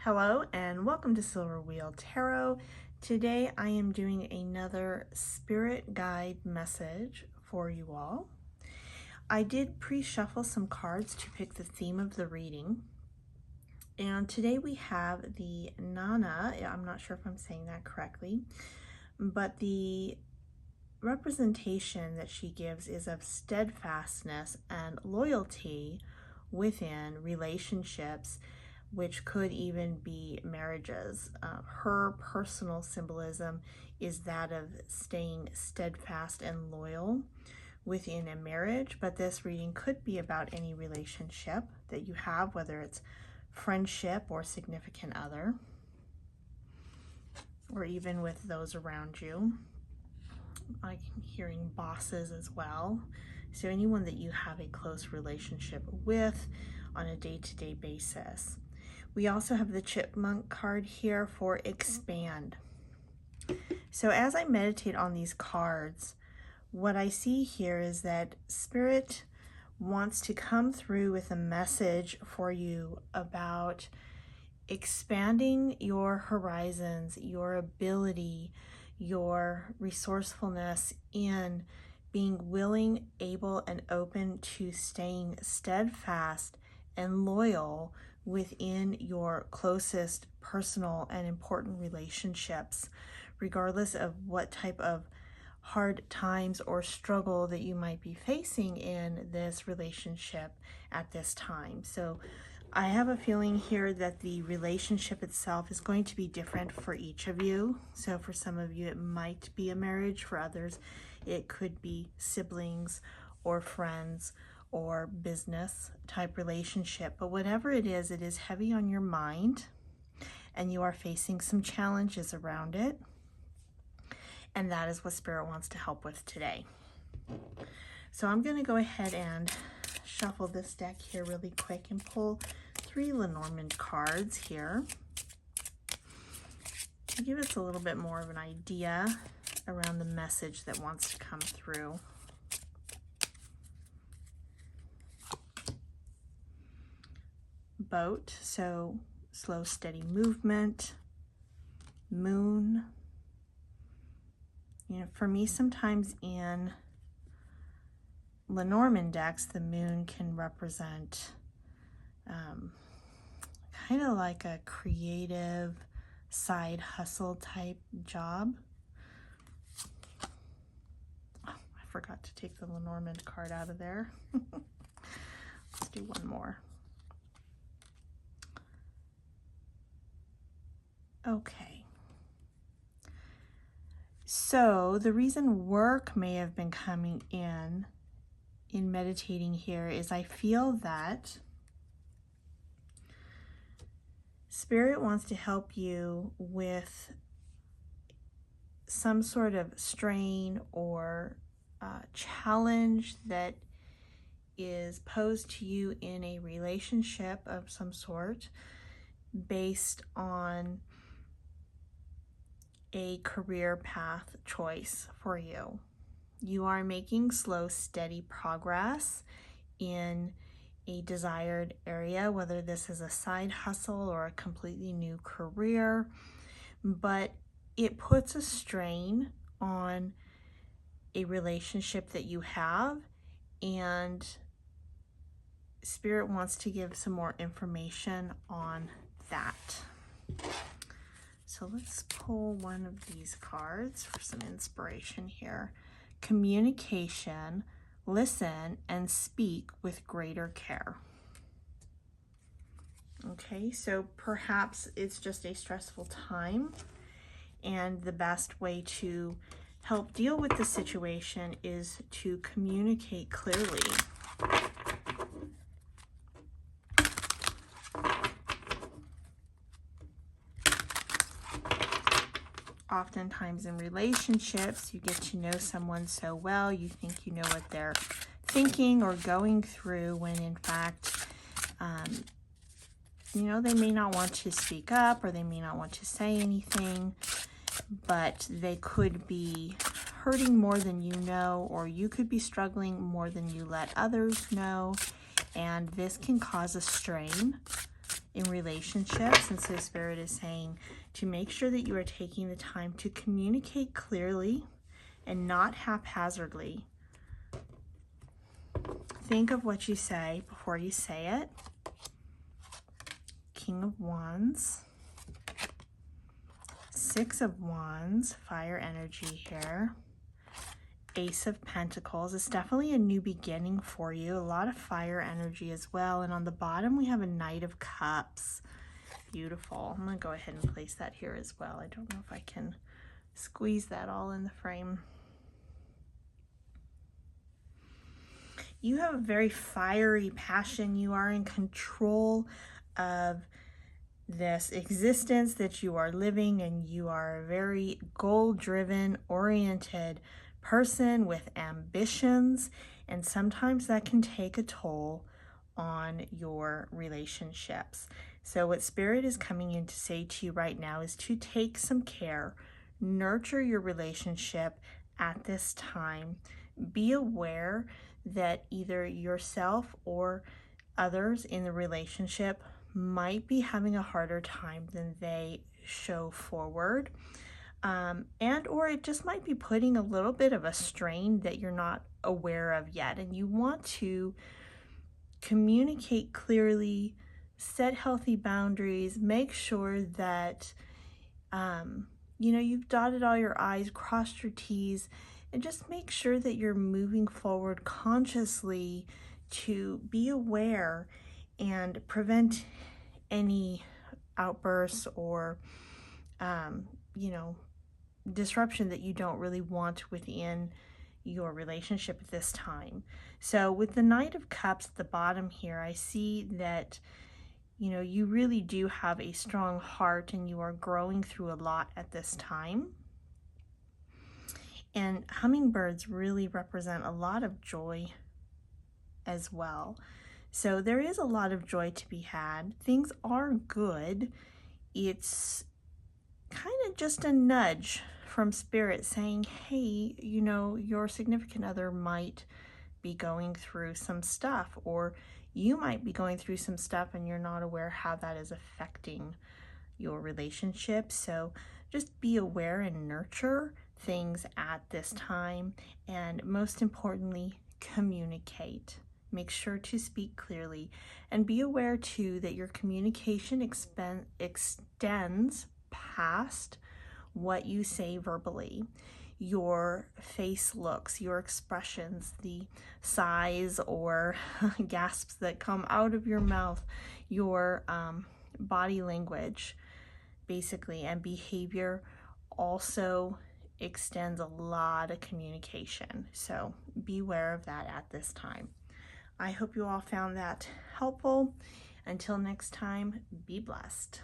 Hello and welcome to Silver Wheel Tarot. Today I am doing another spirit guide message for you all. I did pre-shuffle some cards to pick the theme of the reading. And today we have the Nana, I'm not sure if I'm saying that correctly, but the representation that she gives is of steadfastness and loyalty within relationships, which could even be marriages. Her personal symbolism is that of staying steadfast and loyal within a marriage, but this reading could be about any relationship that you have, whether it's friendship or significant other, or even with those around you. I'm hearing bosses as well. So anyone that you have a close relationship with on a day-to-day basis. We also have the chipmunk card here for expand. So as I meditate on these cards, what I see here is that Spirit wants to come through with a message for you about expanding your horizons, your ability, your resourcefulness in being willing, able, and open to staying steadfast and loyal within your closest personal and important relationships, regardless of what type of hard times or struggle that you might be facing in this relationship at this time. So I have a feeling here that the relationship itself is going to be different for each of you. So for some of you, it might be a marriage. For others, it could be siblings or friends or business type relationship. But whatever it is heavy on your mind and you are facing some challenges around it. And that is what Spirit wants to help with today. So I'm going to go ahead and shuffle this deck here really quick and pull 3 Lenormand cards here to give us a little bit more of an idea around the message that wants to come through. Boat, so slow, steady movement. Moon. You know, for me, sometimes in Lenormand decks, the moon can represent kind of like a creative side hustle type job. Oh, I forgot to take the Lenormand card out of there. Let's do one more. Okay. So the reason work may have been coming in meditating here is I feel that Spirit wants to help you with some sort of strain or challenge that is posed to you in a relationship of some sort based on a career path choice for you. You are making slow, steady progress in a desired area, whether this is a side hustle or a completely new career, but it puts a strain on a relationship that you have, and Spirit wants to give some more information on that. So let's pull one of these cards for some inspiration here. Communication, listen, and speak with greater care. Okay, so perhaps it's just a stressful time, and the best way to help deal with the situation is to communicate clearly. Oftentimes in relationships, you get to know someone so well, you think you know what they're thinking or going through, when in fact, you know, they may not want to speak up or they may not want to say anything, but they could be hurting more than you know, or you could be struggling more than you let others know, and this can cause a strain in relationships. And so Spirit is saying to make sure that you are taking the time to communicate clearly and not haphazardly. Think of what you say before you say it. King of Wands. Six of Wands, fire energy here. Ace of Pentacles. It's definitely a new beginning for you. A lot of fire energy as well. And on the bottom, we have a Knight of Cups. Beautiful. I'm going to go ahead and place that here as well. I don't know if I can squeeze that all in the frame. You have a very fiery passion. You are in control of this existence that you are living, and you are a very goal-driven, oriented person with ambitions, and sometimes that can take a toll on your relationships. So what Spirit is coming in to say to you right now is to take some care, nurture your relationship at this time. Be aware that either yourself or others in the relationship might be having a harder time than they show forward. And or it just might be putting a little bit of a strain that you're not aware of yet. And you want to communicate clearly, set healthy boundaries, make sure that, you've dotted all your I's, crossed your T's, and just make sure that you're moving forward consciously to be aware and prevent any outbursts or, disruption that you don't really want within your relationship at this time. So with the Knight of Cups at the bottom here, I see that, you really do have a strong heart and you are growing through a lot at this time. And hummingbirds really represent a lot of joy as well. So there is a lot of joy to be had. Things are good. It's kind of just a nudge from Spirit saying, hey, your significant other might be going through some stuff, or you might be going through some stuff and you're not aware how that is affecting your relationship. So just be aware and nurture things at this time. And most importantly, communicate. Make sure to speak clearly, and be aware too that your communication extends past what you say verbally. Your face looks, your expressions, the sighs or gasps that come out of your mouth, your body language basically, and behavior also extends a lot of communication. So beware of that at this time. I hope you all found that helpful. Until next time, be blessed.